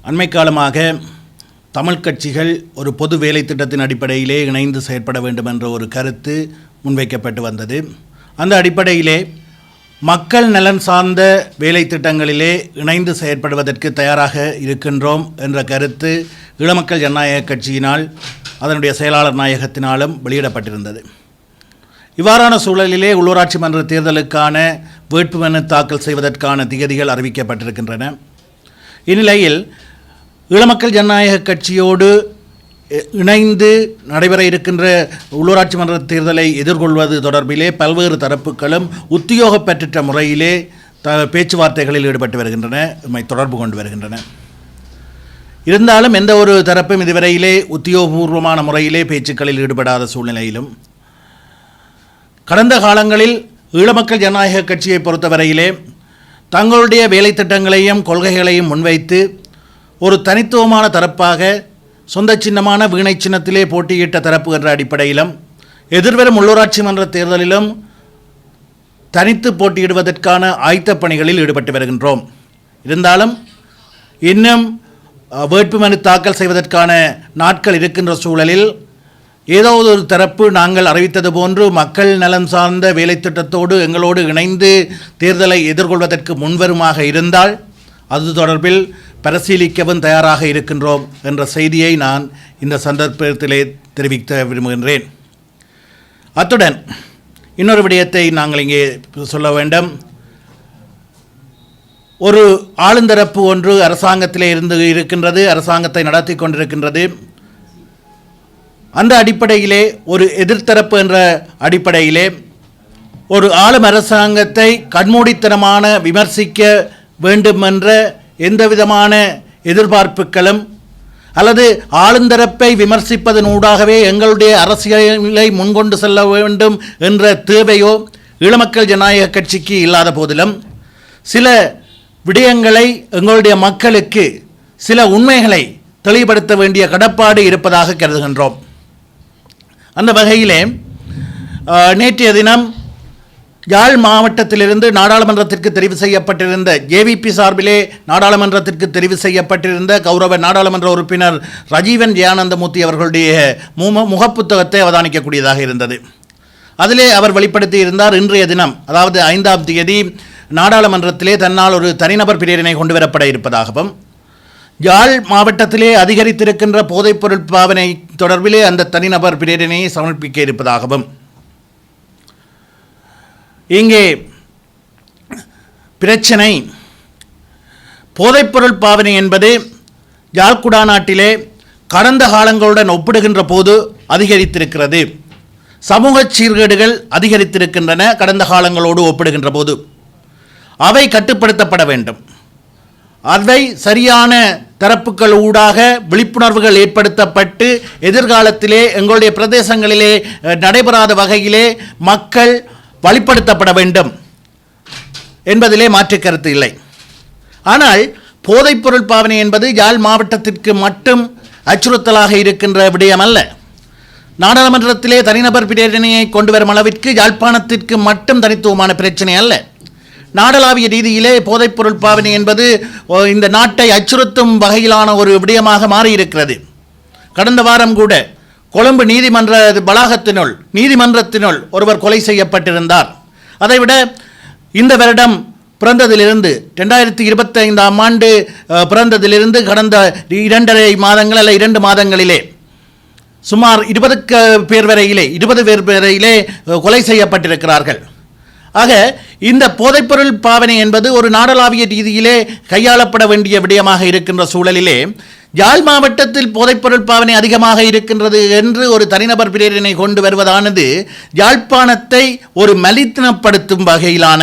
அண்மை காலமாக தமிழ் கட்சிகள் ஒரு பொது வேலை திட்டத்தின் அடிப்படையிலே இணைந்து செயற்பட வேண்டும் என்ற ஒரு கருத்து முன்வைக்கப்பட்டு வந்தது. அந்த அடிப்படையிலே மக்கள் நலன் சார்ந்த வேலை திட்டங்களிலே இணைந்து செயற்படுவதற்கு தயாராக இருக்கின்றோம் என்ற கருத்து ஈழமக்கள் ஜனநாயக கட்சியினால் அதனுடைய செயலாளர் நாயகத்தினாலும் வெளியிடப்பட்டிருந்தது. இவ்வாறான சூழலிலே உள்ளூராட்சி மன்ற தேர்தலுக்கான வேட்புமனு தாக்கல் செய்வதற்கான திகதிகள் அறிவிக்கப்பட்டிருக்கின்றன. இந்நிலையில் ஈழமக்கள் ஜனநாயக கட்சியோடு இணைந்து நடைபெற இருக்கின்ற உள்ளூராட்சி மன்ற தேர்தலை எதிர்கொள்வது தொடர்பிலே பல்வேறு தரப்புகளும் உத்தியோகப்பற்ற முறையிலே பேச்சுவார்த்தைகளில் ஈடுபட்டு வருகின்றன, தொடர்பு கொண்டு வருகின்றன. இருந்தாலும் எந்த ஒரு தரப்பும் இதுவரையிலே உத்தியோகபூர்வமான முறையிலே பேச்சுக்களில் ஈடுபடாத சூழ்நிலையிலும் கடந்த காலங்களில் ஈழமக்கள் ஜனநாயக கட்சியை பொறுத்தவரையிலே தங்களுடைய வேலை திட்டங்களையும் கொள்கைகளையும் முன்வைத்து ஒரு தனித்துவமான தரப்பாக சொந்த சின்னமான வீணை சின்னத்திலே போட்டியிட்ட தரப்பு என்ற அடிப்படையிலும் எதிர்வரும் உள்ளூராட்சி மன்ற தேர்தலிலும் தனித்து போட்டியிடுவதற்கான ஆயத்த பணிகளில் ஈடுபட்டு வருகின்றோம். இருந்தாலும் இன்னும் வேட்புமனு தாக்கல் செய்வதற்கான நாட்கள் இருக்கின்ற சூழலில் ஏதாவது ஒரு தரப்பு நாங்கள் அறிவித்தது போன்று மக்கள் நலன் சார்ந்த வேலை திட்டத்தோடு எங்களோடு இணைந்து தேர்தலை எதிர்கொள்வதற்கு முன்வருமாக இருந்தால் அது தொடர்பில் பரிசீலிக்கவும் தயாராக இருக்கின்றோம் என்ற செய்தியை நான் இந்த சந்தர்ப்பத்திலே தெரிவிக்க விரும்புகின்றேன். அத்துடன் இன்னொரு விடயத்தை நாங்கள் இங்கே சொல்ல வேண்டும். ஒரு ஆளுந்தரப்பு ஒன்று அரசாங்கத்திலே இருந்து இருக்கின்றது, அரசாங்கத்தை நடத்தி கொண்டிருக்கின்றது. அந்த அடிப்படையிலே ஒரு எதிர்த்தரப்பு என்ற அடிப்படையிலே ஒரு ஆளும் அரசாங்கத்தை கண்மூடித்தனமான விமர்சிக்க வேண்டுமென்ற எந்தவிதமான எதிர்பார்ப்புகளும் அல்லது ஆளுந்தரப்பை விமர்சிப்பதன் ஊடாகவே எங்களுடைய அரசியலை முன்கொண்டு செல்ல வேண்டும் என்ற தேவையோ ஈழமக்கள் ஜனநாயக கட்சிக்கு இல்லாத போதிலும் சில விடயங்களை எங்களுடைய மக்களுக்கு சில உண்மைகளை தெளிவுபடுத்த வேண்டிய கடப்பாடு இருப்பதாக கருதுகின்றோம். அந்த வகையிலே நேற்றைய தினம் யாழ் மாவட்டத்திலிருந்து நாடாளுமன்றத்திற்கு தெரிவு செய்யப்பட்டிருந்த ஜேவிபி சார்பிலே நாடாளுமன்றத்திற்கு தெரிவு செய்யப்பட்டிருந்த கௌரவ நாடாளுமன்ற உறுப்பினர் ரஜீவன் ஜெயானந்தமூர்த்தி அவர்களுடைய முகப்புத்தகத்தை அவதானிக்கக்கூடியதாக இருந்தது. அதிலே அவர் வெளிப்படுத்தியிருந்தார், இன்றைய தினம் அதாவது 5ஆம் தேதி நாடாளுமன்றத்திலே தன்னால் ஒரு தனிநபர் பிரேரணை கொண்டு வரப்பட இருப்பதாகவும் யாழ் மாவட்டத்திலே அதிகரித்திருக்கின்ற போதைப்பொருள் பாவனை தொடர்பிலே அந்த தனிநபர் பிரேரணையை சமர்ப்பிக்க இருப்பதாகவும் இங்கே பிரச்சனை போதைப்பொருள் பாவனை என்பது யாழ்குடா நாட்டிலே கடந்த காலங்களுடன் ஒப்பிடுகின்ற போது அதிகரித்திருக்கிறது. சமூக சீர்கேடுகள் அதிகரித்திருக்கின்றன. கடந்த காலங்களோடு ஒப்பிடுகின்ற போது அவை கட்டுப்படுத்தப்பட வேண்டும். அவை சரியான தரப்புகள் ஊடாக விழிப்புணர்வுகள் ஏற்படுத்தப்பட்டு எதிர்காலத்திலே எங்களுடைய பிரதேசங்களிலே நடைபெறாத வகையிலே மக்கள் வழிப்படுத்தப்பட வேண்டும் என்பதிலே மாற்று கருத்து இல்லை. ஆனால் போதைப்பொருள் பாவனை என்பது யாழ் மாவட்டத்திற்கு மட்டும் அச்சுறுத்தலாக இருக்கின்ற விடயம் அல்ல. நாடாளுமன்றத்திலே தனிநபர் பிரேரணையை கொண்டு வரும் அளவிற்கு யாழ்ப்பாணத்திற்கு மட்டும் தனித்துவமான பிரச்சனை அல்ல. நாடளாவிய ரீதியிலே போதைப்பொருள் பாவனை என்பது இந்த நாட்டை அச்சுறுத்தும் வகையிலான ஒரு விடயமாக மாறியிருக்கிறது. கடந்த வாரம் கூட கொழும்பு நீதிமன்றத்தினுள் ஒருவர் கொலை செய்யப்பட்டிருந்தார். அதைவிட இந்த வருடம் பிறந்ததிலிருந்து 2025ஆம் ஆண்டு பிறந்ததிலிருந்து கடந்த 2.5 மாதங்கள் அல்ல 2 மாதங்களிலே சுமார் 20 பேர் வரையிலே கொலை செய்யப்பட்டிருக்கிறார்கள். ஆக இந்த போதைப்பொருள் பாவனை என்பது ஒரு நாடளாவிய ரீதியிலே கையாளப்பட வேண்டிய விடயமாக இருக்கின்ற சூழலிலே யாழ் மாவட்டத்தில் போதைப்பொருள் பாவனை அதிகமாக இருக்கின்றது என்று ஒரு தனிநபர் பிரேரணை கொண்டு வருவதானது யாழ்ப்பாணத்தை ஒரு மலினப்படுத்தும் வகையிலான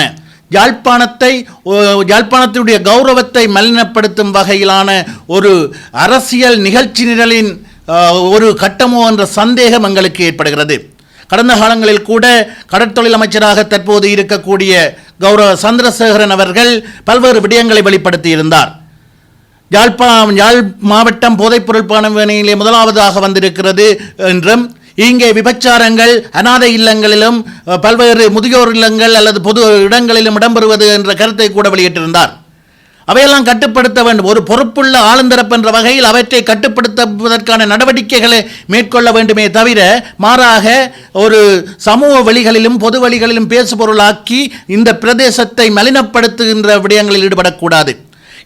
யாழ்ப்பாணத்தினுடைய கௌரவத்தை மலினப்படுத்தும் வகையிலான ஒரு அரசியல் நிகழ்ச்சி நிரலின் ஒரு கட்டமோ என்ற சந்தேகம் எங்களுக்கு ஏற்படுகிறது. கடந்த காலங்களில் கூட கடற்தொழில் அமைச்சராக தற்போது இருக்கக்கூடிய கௌரவ சந்திரசேகரன் அவர்கள் பல்வேறு விடயங்களை வெளிப்படுத்தியிருந்தார். யாழ் மாவட்டம் போதைப்பொருள் பாவனையிலே முதலாவதாக வந்திருக்கிறது என்றும் இங்கே விபச்சாரங்கள் அநாதை இல்லங்களிலும் பல்வேறு முதியோர் இல்லங்கள் அல்லது பொது இடங்களிலும் இடம்பெறுவது என்ற கருத்தை கூட வெளியிட்டிருந்தார். அவையெல்லாம் கட்டுப்படுத்த வேண்டும். ஒரு பொறுப்புள்ள ஆளுந்தரப்பு என்ற வகையில் அவற்றை கட்டுப்படுத்துவதற்கான நடவடிக்கைகளை மேற்கொள்ள வேண்டுமே தவிர மாறாக ஒரு சமூக வழிகளிலும் பொது வழிகளிலும் பேசுபொருளாக்கி இந்த பிரதேசத்தை மலினப்படுத்துகின்ற விடயங்களில் ஈடுபடக்கூடாது.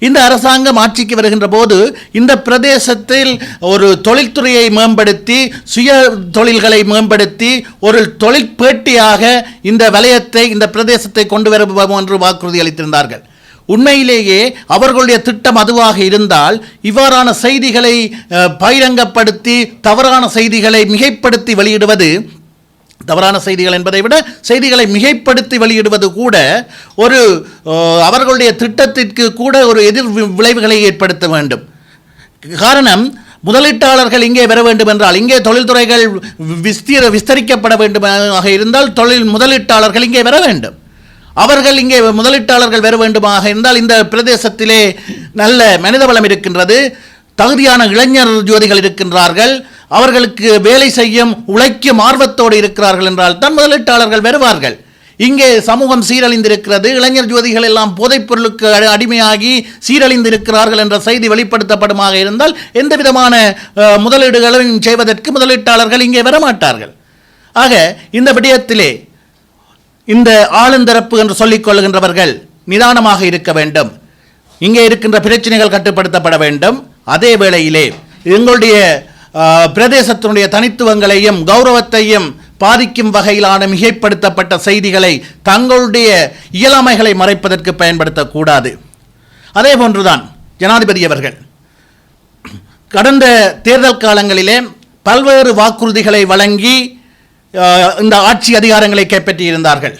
இந்த அரசாங்கம் ஆட்சிக்கு வருகின்ற போது இந்த பிரதேசத்தில் ஒரு தொழில்துறையை மேம்படுத்தி சுய தொழில்களை மேம்படுத்தி ஒரு தொழிற்பேட்டியாக இந்த வலயத்தை இந்த பிரதேசத்தை கொண்டு வருவோம் என்று வாக்குறுதி அளித்திருந்தார்கள். உண்மையிலேயே அவர்களுடைய திட்டம் அதுவாக இருந்தால் இவ்வாறான செய்திகளை பகிரங்கப்படுத்தி தவறான செய்திகளை மிகைப்படுத்தி வெளியிடுவது, தவறான செய்திகள் என்பதை விட செய்திகளை மிகைப்படுத்தி வெளியிடுவது கூட ஒரு அவர்களுடைய திட்டத்திற்கு கூட ஒரு எதிர் விளைவுகளை ஏற்படுத்த வேண்டும். காரணம், முதலீட்டாளர்கள் இங்கே வர வேண்டும் என்றால், இங்கே தொழில்துறைகள் விஸ்தரிக்கப்பட வேண்டுமாக இருந்தால் முதலீட்டாளர்கள் இங்கே வர வேண்டும். அவர்கள் இங்கே முதலீட்டாளர்கள் வர வேண்டுமாக இருந்தால் இந்த பிரதேசத்திலே நல்ல மனிதவளம் இருக்கின்றது, தகுதியான இளைஞர் ஜோதிகள் இருக்கின்றார்கள், அவர்களுக்கு வேலை செய்யும் உழைக்கும் ஆர்வத்தோடு இருக்கிறார்கள் என்றால் தான் முதலீட்டாளர்கள் வருவார்கள். இங்கே சமூகம் சீரழிந்திருக்கிறது, இளைஞர் ஜோதிகள் எல்லாம் போதைப் பொருளுக்கு அடிமையாகி சீரழிந்திருக்கிறார்கள் என்ற செய்தி வெளிப்படுத்தப்படுமாக இருந்தால் எந்த விதமான முதலீடுகளையும் செய்வதற்கு முதலீட்டாளர்கள் இங்கே வரமாட்டார்கள். ஆக இந்த விடயத்திலே இந்த ஆளுந்தரப்பு என்று சொல்லிக் கொள்கின்றவர்கள் நிதானமாக இருக்க வேண்டும். இங்கே இருக்கின்ற பிரச்சனைகள் கட்டுப்படுத்தப்பட வேண்டும். அதே வேளையிலே எங்களுடைய பிரதேசத்தினுடைய தனித்துவங்களையும் கௌரவத்தையும் பாதிக்கும் வகையிலான மிகைப்படுத்தப்பட்ட செய்திகளை தங்களுடைய இயலாமைகளை மறைப்பதற்கு பயன்படுத்தக்கூடாது. அதே போன்றுதான் ஜனாதிபதி அவர்கள் கடந்த தேர்தல் காலங்களிலே பல்வேறு வாக்குறுதிகளை வழங்கி இந்த ஆட்சி அதிகாரங்களை கைப்பற்றியிருந்தார்கள்.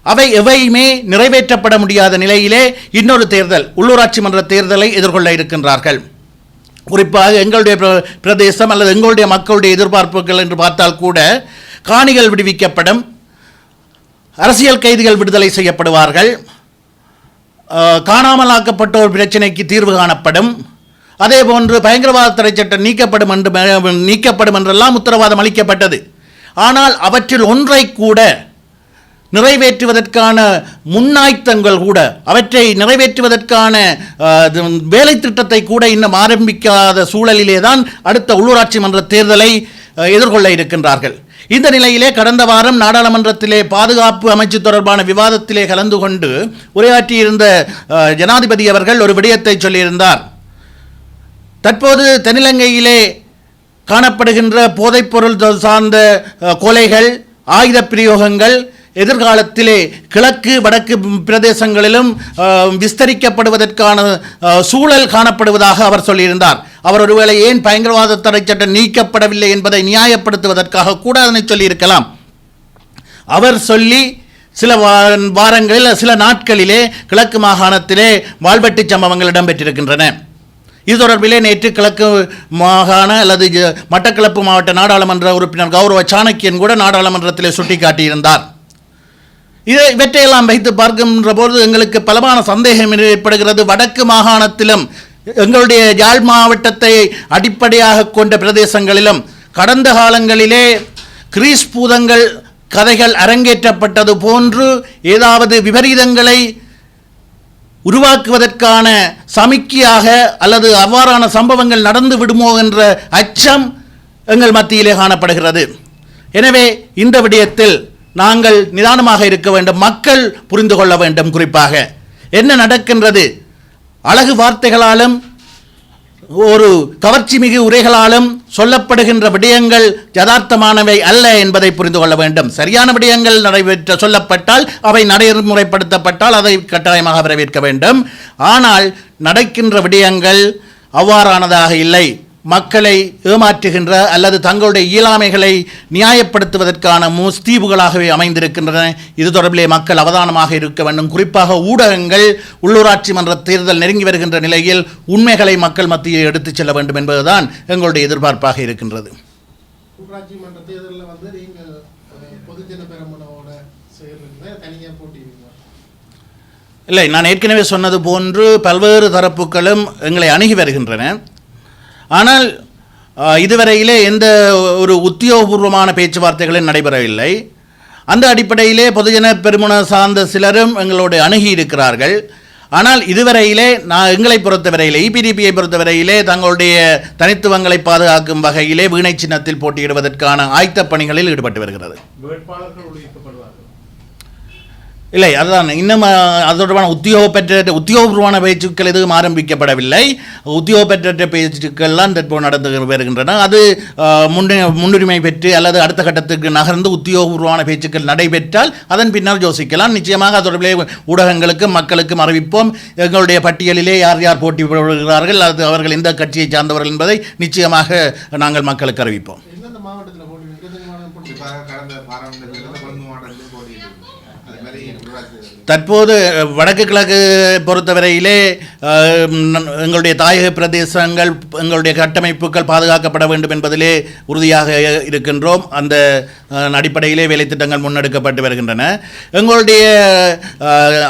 அவை எவையுமே நிறைவேற்றப்பட முடியாத நிலையிலே இன்னொரு தேர்தல், உள்ளூராட்சி மன்ற தேர்தலை எதிர்கொள்ள இருக்கின்றார்கள். குறிப்பாக எங்களுடைய பிரதேசம் அல்லது எங்களுடைய மக்களுடைய எதிர்பார்ப்புகள் என்று பார்த்தால் கூட காணிகள் விடுவிக்கப்படும், அரசியல் கைதிகள் விடுதலை செய்யப்படுவார்கள், காணாமலாக்கப்பட்டோர் பிரச்சினைக்கு தீர்வு காணப்படும், அதே போன்று பயங்கரவாத தடை சட்டம் நீக்கப்படும் என்றெல்லாம் உத்தரவாதம் அளிக்கப்பட்டது. ஆனால் அவற்றில் ஒன்றை கூட நிறைவேற்றுவதற்கான முன்னாய்த்தங்கள் கூட, அவற்றை நிறைவேற்றுவதற்கான வேலை திட்டத்தை கூட இன்னும் ஆரம்பிக்காத சூழலிலே தான் அடுத்த உள்ளூராட்சி மன்ற தேர்தலை எதிர்கொள்ள இருக்கின்றார்கள். இந்த நிலையிலே கடந்த வாரம் நாடாளுமன்றத்திலே பாதுகாப்பு அமைச்சு தொடர்பான விவாதத்திலே கலந்து கொண்டு உரையாற்றியிருந்த ஜனாதிபதி அவர்கள் ஒரு விடயத்தை சொல்லியிருந்தார். தற்போது தென்னிலங்கையிலே காணப்படுகின்ற போதைப்பொருள் சார்ந்த கொலைகள், ஆயுத பிரயோகங்கள் எதிர்காலத்திலே கிழக்கு வடக்கு பிரதேசங்களிலும் விஸ்தரிக்கப்படுவதற்கான சூழல் காணப்படுவதாக அவர் சொல்லியிருந்தார். அவர் ஒருவேளை ஏன் பயங்கரவாத தடை சட்டம் நீக்கப்படவில்லை என்பதை நியாயப்படுத்துவதற்காக கூட அதனை சொல்லியிருக்கலாம். அவர் சொல்லி சில வாரங்களில் சில நாட்களிலே கிழக்கு மாகாணத்திலே வாழ்வெட்டு சம்பவங்கள் இடம்பெற்றிருக்கின்றன. இது தொடர்பிலே நேற்று கிழக்கு மாகாண அல்லது மட்டக்களப்பு மாவட்ட நாடாளுமன்ற உறுப்பினர் கௌரவ சாணக்கியன் கூட நாடாளுமன்றத்திலே சுட்டிக்காட்டியிருந்தார். இவற்றையெல்லாம் வைத்து பார்க்கின்ற போது எங்களுக்கு பலமான சந்தேகம் ஏற்படுகிறது. வடக்கு மாகாணத்திலும் எங்களுடைய யாழ் மாவட்டத்தை அடிப்படையாக கொண்ட பிரதேசங்களிலும் கடந்த காலங்களிலே கிரீஸ் பூதங்கள் கதைகள் அரங்கேற்றப்பட்டது போன்று ஏதாவது விபரீதங்களை உருவாக்குவதற்கான சமிக்கையாக அல்லது அவ்வாறான சம்பவங்கள் நடந்து விடுமோ என்ற அச்சம் எங்கள் மத்தியிலே காணப்படுகிறது. எனவே இந்த விடயத்தில் நாங்கள் நிதானமாக இருக்க வேண்டும், மக்கள் புரிந்து கொள்ள வேண்டும். குறிப்பாக என்ன நடக்கின்றது, அழகு வார்த்தைகளாலும் ஒரு கவர்ச்சி மிகு உரைகளாலும் சொல்லப்படுகின்ற விடயங்கள் யதார்த்தமானவை அல்ல என்பதை புரிந்து கொள்ள வேண்டும். சரியான விடயங்கள் சொல்லப்பட்டால் அவை நடைமுறைப்படுத்தப்பட்டால் அதை கட்டாயமாக வரவேற்க வேண்டும். ஆனால் நடக்கின்ற விடயங்கள் அவ்வாறானதாக இல்லை. மக்களை ஏமாற்றுகின்ற அல்லது தங்களுடைய இயலாமைகளை நியாயப்படுத்துவதற்கான முஸ்தீபுகளாகவே அமைந்திருக்கின்றன. இது தொடர்பிலே மக்கள் அவதானமாக இருக்க வேண்டும். குறிப்பாக ஊடகங்கள் உள்ளூராட்சி மன்ற தேர்தல் நெருங்கி வருகின்ற நிலையில் உண்மைகளை மக்கள் மத்தியில் எடுத்துச் செல்ல வேண்டும் என்பதுதான் எங்களுடைய எதிர்பார்ப்பாக இருக்கின்றது. உள்ளூராட்சி மன்ற தேர்தலில் வந்து நீங்கள் பொதுஜன பெரமுனவோட தனியாக போட்டிடுவீங்க? இல்லை, நான் ஏற்கனவே சொன்னது போன்று பல்வேறு தரப்புகளும் எங்களை அணுகி வருகின்றன. ஆனால் இதுவரையிலே எந்த ஒரு உத்தியோகபூர்வமான பேச்சுவார்த்தைகளும் நடைபெறவில்லை. அந்த அடிப்படையிலே பொதுஜன பெருமுன சார்ந்த சிலரும் எங்களோடு அணுகி இருக்கிறார்கள். ஆனால் இதுவரையிலே எங்களை பொறுத்தவரையிலே இபிடிபியை பொறுத்தவரையிலே தங்களுடைய தனித்துவங்களை பாதுகாக்கும் வகையிலே வீணை சின்னத்தில் போட்டியிடுவதற்கான ஆயத்த பணிகளில் ஈடுபட்டு வருகிறது. வேட்பாளர்கள் ஒழிக்கப்படுவார்கள். இல்லை, அதுதான் இன்னும் அது தொடர்பான உத்தியோகபூர்வமான பேச்சுக்கள் எதுவும் ஆரம்பிக்கப்படவில்லை. உத்தியோகபெற்ற பேச்சுக்கள்லாம் தற்போது நடந்து வருகின்றன. அது முன்னுரிமை பெற்று அல்லது அடுத்த கட்டத்துக்கு நகர்ந்து உத்தியோகபூர்வமான பேச்சுக்கள் நடைபெற்றால் அதன் பின்னர் யோசிக்கலாம். நிச்சயமாக தொடர்பிலே ஊடகங்களுக்கும் மக்களுக்கும் அறிவிப்போம். எங்களுடைய பட்டியலிலே யார் யார் போட்டி போடுகிறார்கள், அது அவர்கள் எந்த கட்சியை சார்ந்தவர்கள் என்பதை நிச்சயமாக நாங்கள் மக்களுக்கு அறிவிப்போம். எந்தெந்த மாவட்டத்தில் போட்டி கடந்த பாராளுமன்ற கொழும்பு மாவட்டத்தில் போட்டியிட்டு தற்போது வடக்கு கிழக்கு பொறுத்தவரையிலே எங்களுடைய தாயக பிரதேசங்கள் எங்களுடைய கட்டமைப்புகள் பாதுகாக்கப்பட வேண்டும் என்பதிலே உறுதியாக இருக்கின்றோம். அந்த அடிப்படையிலே வேலைத்திட்டங்கள் முன்னெடுக்கப்பட்டு வருகின்றன. எங்களுடைய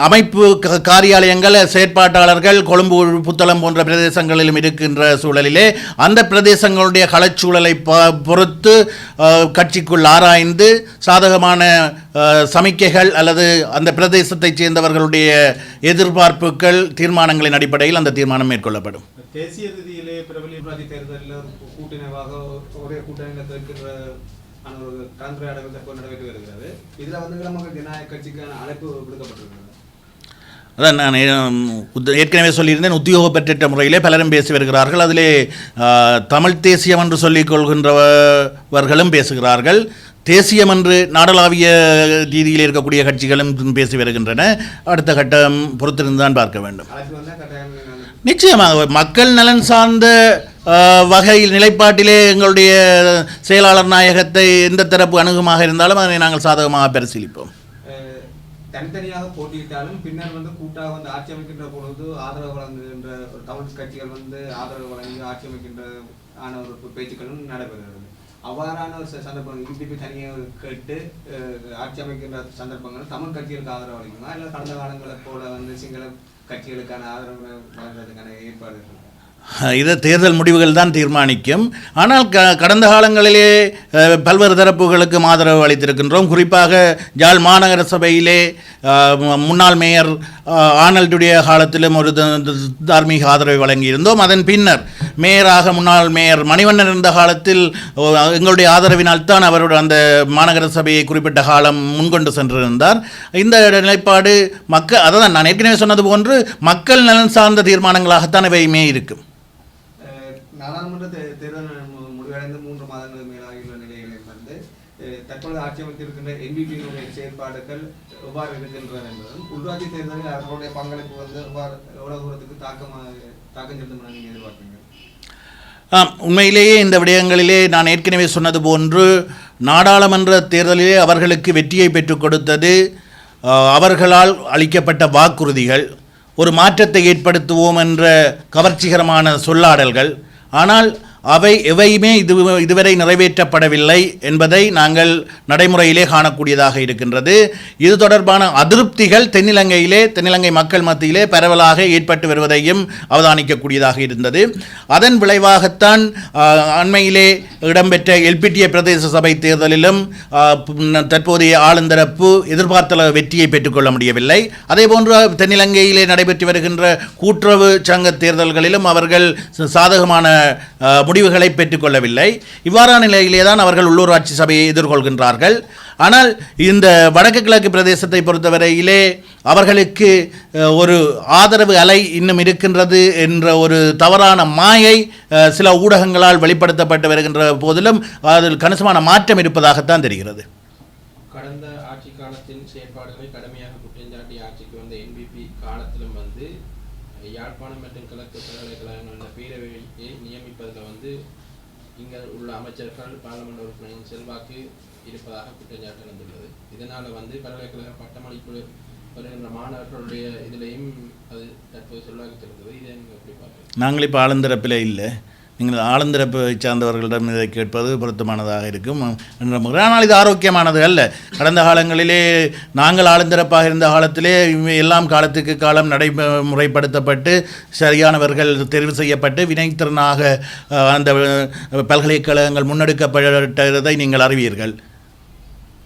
அமைப்பு காரியாலயங்கள் செயற்பாட்டாளர்கள் கொழும்பு புத்தளம் போன்ற பிரதேசங்களிலும் இருக்கின்ற சூழலிலே அந்த பிரதேசங்களுடைய களச்சூழலை பொறுத்து கட்சிக்குள் ஆராய்ந்து சாதகமான சமிக்கைகள் அல்லது அந்த பிரதேசத்தைச் சேர்ந்தவர்களுடைய எதிர்பார்ப்புகள் தீர்மானங்களின் அடிப்படையில் அந்த தீர்மானம் மேற்கொள்ளப்படும். தேசிய ரீதியிலே பிரபலியவாதி தேர்தலில் கூட்டணிவாக ஒரே கூட்டணியில் இருக்கிற ஒரு கலந்துரையாடல் தற்போது நடைபெற்று வருகிறது. இதில் வந்து நமக்கு ஜனநாயக கட்சிக்கான அழைப்பு விடுக்கப்பட்டிருக்கிறது. அதான் நான் ஏற்கனவே சொல்லியிருந்தேன், உத்தியோகப்பற்ற முறையிலே பலரும் பேசி வருகிறார்கள். அதிலே தமிழ் தேசியம் என்று சொல்லிக் கொள்கின்றவர்களும் பேசுகிறார்கள். தேசியம் என்று நாடளாவிய ரீதியில் இருக்கக்கூடிய கட்சிகளும் பேசி வருகின்றன. அடுத்த கட்டம் பொறுத்திருந்துதான் பார்க்க வேண்டும். நிச்சயமாக மக்கள் நலன் சார்ந்த வகையில் நிலைப்பாட்டிலே எங்களுடைய செயலாளர் நாயகத்தை எந்த தரப்பு அணுகுமாக இருந்தாலும் அதனை நாங்கள் சாதகமாக பரிசீலிப்போம். தனித்தனியாக போட்டியிட்டாலும் பின்னர் வந்து கூட்டாக வந்து ஆட்சி அமைக்கின்ற பொழுது ஆதரவு வழங்குகின்ற ஒரு தமிழ் கட்சிகள் வந்து ஆதரவு வழங்கி ஆட்சி அமைக்கின்ற ஆன ஒரு பேச்சுக்களும் நடைபெறுகிறது. அவ்வாறான ஒரு சந்தர்ப்பங்கள் யூடிபி தனியாக கேட்டு ஆட்சி அமைக்கின்ற சந்தர்ப்பங்கள் தமிழ் கட்சிகளுக்கு ஆதரவு அளிக்குமா, இல்லை கடந்த காலங்களை போல வந்து சிங்கள கட்சிகளுக்கான ஆதரவு வழங்குறதுக்கான ஏற்பாடுகள்? இதை தேர்தல் முடிவுகள் தான் தீர்மானிக்கும். ஆனால் கடந்த காலங்களிலே பல்வேறு தரப்புகளுக்கு ஆதரவு அளித்திருக்கின்றோம். குறிப்பாக யாழ் மாநகர சபையிலே முன்னாள் மேயர் ஆனல்டுடைய காலத்திலும் ஒரு தார்மீக ஆதரவை வழங்கியிருந்தோம். அதன் பின்னர் மேயராக முன்னாள் மேயர் மணிவண்ணன் இருந்த காலத்தில் எங்களுடைய ஆதரவினால் தான் அவருடைய அந்த மாநகர சபையை குறிப்பிட்ட காலம் முன்கொண்டு சென்றிருந்தார். இந்த நிலைப்பாடு அதான் நான் ஏற்கனவே சொன்னது போன்று மக்கள் நலன் சார்ந்த தீர்மானங்களாகத்தான் இவையுமே இருக்கும். நாடாளுமன்ற தேர்தல் முடிவடைந்து 3 மாதங்களுக்கு மேலாகியுள்ள நிலையில் வந்து தற்பொழுது ஆட்சி அமைத்திருக்கின்ற என்பிபியினுடைய செயற்பாடுகள் எவ்வாறு இருக்கின்றன என்பதும் உள்ளாட்சி தேர்தலில் அவர்களுடைய பங்களிப்பு வந்து எவ்வளவு தூரத்துக்கு தாக்கம் செலுத்தும் நீங்கள் எதிர்பார்ப்பீங்க? உண்மையிலேயே இந்த விடயங்களிலே நான் ஏற்கனவே சொன்னது போன்று நாடாளுமன்ற தேர்தலிலே அவர்களுக்கு வெற்றியை பெற்றுக் கொடுத்தது அவர்களால் அளிக்கப்பட்ட வாக்குறுதிகள், ஒரு மாற்றத்தை ஏற்படுத்துவோம் என்ற கவர்ச்சிகரமான சொல்லாடல்கள். ஆனால் அவை எவையுமே இதுவரை நிறைவேற்றப்படவில்லை என்பதை நாங்கள் நடைமுறையிலே காணக்கூடியதாக இருக்கின்றது. இது தொடர்பான அதிருப்திகள் தென்னிலங்கை மக்கள் மத்தியிலே பரவலாக ஏற்பட்டு வருவதையும் அவதானிக்கக்கூடியதாக இருந்தது. அதன் விளைவாகத்தான் அண்மையிலே இடம்பெற்ற எல்பிட்டிய பிரதேச சபை தேர்தலிலும் தற்போதைய ஆளுந்தரப்பு எதிர்பார்த்த வெற்றியை பெற்றுக்கொள்ள முடியவில்லை. அதேபோன்று தென்னிலங்கையிலே நடைபெற்று வருகின்ற கூட்டுறவு சங்க தேர்தல்களிலும் அவர்கள் சாதகமான முடிவுகளை பெற்றுக்கொள்ளவில்லை. இவ்வாறான நிலையிலே தான் அவர்கள் உள்ளூராட்சி சபையை எதிர்கொள்கின்றார்கள். ஆனால் இந்த வடக்கு கிழக்கு பிரதேசத்தை பொறுத்தவரையிலே அவர்களுக்கு ஒரு ஆதரவு அலை இன்னும் இருக்கின்றது என்ற ஒரு தவறான மாயை சில ஊடகங்களால் வெளிப்படுத்தப்பட்டு வருகின்ற போதிலும் அதில் கணிசமான மாற்றம் இருப்பதாகத்தான் தெரிகிறது. கடந்த ஆட்சி காலத்தின் செயற்பாடுகளை கடுமையாக குற்றஞ்சாட்டிய ஆட்சிக்கு வந்த என்பிபி காலத்திலும் வந்து யாழ்ப்பாணம் மற்றும் கிழக்கு பல்கலைக்கழகங்களின் பேரவையை நியமிப்பதில் வந்து இங்கே உள்ள அமைச்சர்கள் பாராளுமன்ற உறுப்பினரின் செல்வாக்கு இருப்பதாக குற்றஞ்சாட்டு நடந்துள்ளது. இதனால் வந்து பல்கலைக்கழக பட்டமளிப்பு வருகின்ற மாணவர்களுடைய இதிலையும் அது தற்போது செல்வாக்கு செலுத்துவது. இதை நீங்கள் எப்படி பார்க்குறீங்க? நாங்கள் இப்போ ஆளுந்தரப்பில் இல்லை, நீங்கள் ஆளுந்தரப்பை சார்ந்தவர்களிடம் இதை கேட்பது பொருத்தமானதாக இருக்கும் என்ற முறை. ஆனால் இது ஆரோக்கியமானது அல்ல. கடந்த காலங்களிலே நாங்கள் ஆளுந்தரப்பாக இருந்த காலத்திலே எல்லாம் காலத்துக்கு காலம் நடைமுறைப்படுத்தப்பட்டு சரியானவர்கள் தெரிவு செய்யப்பட்டு வினைத்திறனாக அந்த பல்கலைக்கழகங்கள் முன்னெடுக்கப்பட்டதை நீங்கள் அறிவீர்கள்.